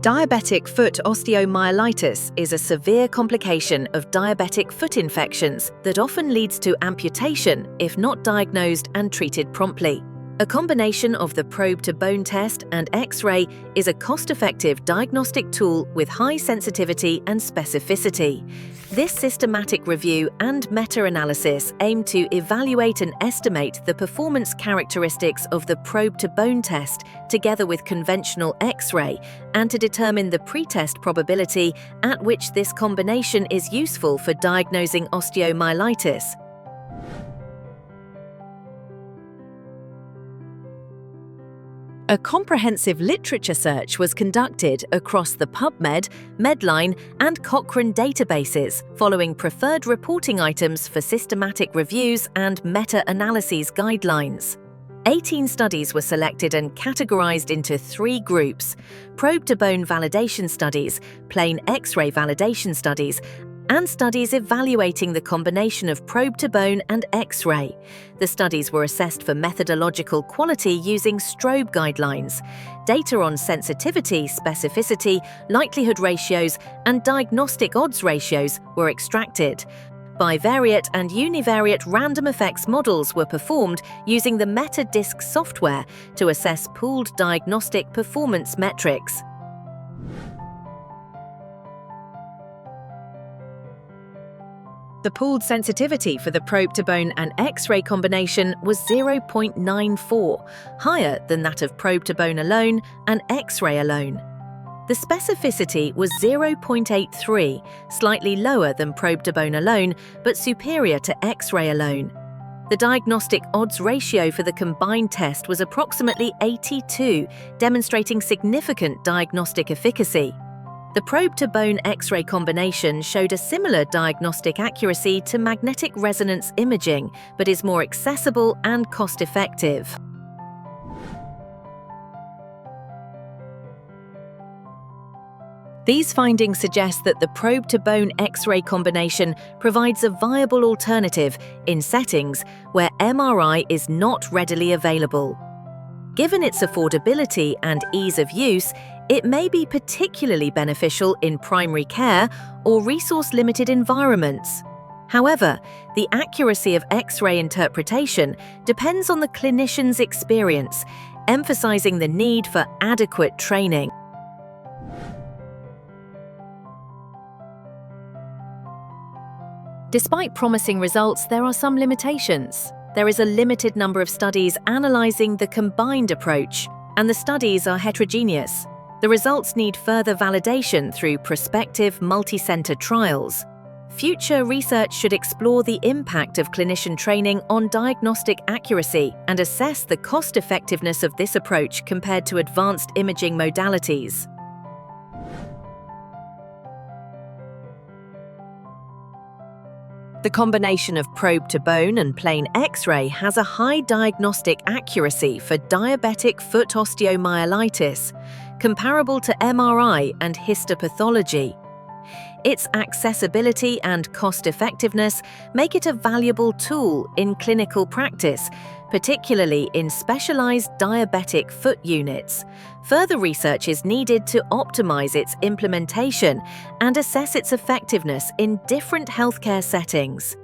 Diabetic foot osteomyelitis is a severe complication of diabetic foot infections that often leads to amputation if not diagnosed and treated promptly. A combination of the probe-to-bone test and X-ray is a cost-effective diagnostic tool with high sensitivity and specificity. This systematic review and meta-analysis aim to evaluate and estimate the performance characteristics of the probe-to-bone test together with conventional X-ray and to determine the pretest probability at which this combination is useful for diagnosing osteomyelitis. A comprehensive literature search was conducted across the PubMed, Medline, and Cochrane databases, following preferred reporting items for systematic reviews and meta-analyses guidelines. 18 studies were selected and categorized into 3 groups: probe-to-bone validation studies, plain X-ray validation studies, and studies evaluating the combination of probe-to-bone and X-ray. The studies were assessed for methodological quality using Strobe guidelines. Data on sensitivity, specificity, likelihood ratios, and diagnostic odds ratios were extracted. Bivariate and univariate random effects models were performed using the MetaDisk software to assess pooled diagnostic performance metrics. The pooled sensitivity for the probe-to-bone and X-ray combination was 0.94, higher than that of probe-to-bone alone and X-ray alone. The specificity was 0.83, slightly lower than probe-to-bone alone, but superior to X-ray alone. The diagnostic odds ratio for the combined test was approximately 82, demonstrating significant diagnostic efficacy. The probe-to-bone X-ray combination showed a similar diagnostic accuracy to magnetic resonance imaging, but is more accessible and cost-effective. These findings suggest that the probe-to-bone X-ray combination provides a viable alternative in settings where MRI is not readily available. Given its affordability and ease of use, it may be particularly beneficial in primary care or resource-limited environments. However, the accuracy of X-ray interpretation depends on the clinician's experience, emphasizing the need for adequate training. Despite promising results, there are some limitations. There is a limited number of studies analyzing the combined approach, and the studies are heterogeneous. The results need further validation through prospective multi-center trials. Future research should explore the impact of clinician training on diagnostic accuracy and assess the cost-effectiveness of this approach compared to advanced imaging modalities. The combination of probe-to-bone and plain X-ray has a high diagnostic accuracy for diabetic foot osteomyelitis, comparable to MRI and histopathology. Its accessibility and cost-effectiveness make it a valuable tool in clinical practice, particularly in specialized diabetic foot units. Further research is needed to optimize its implementation and assess its effectiveness in different healthcare settings.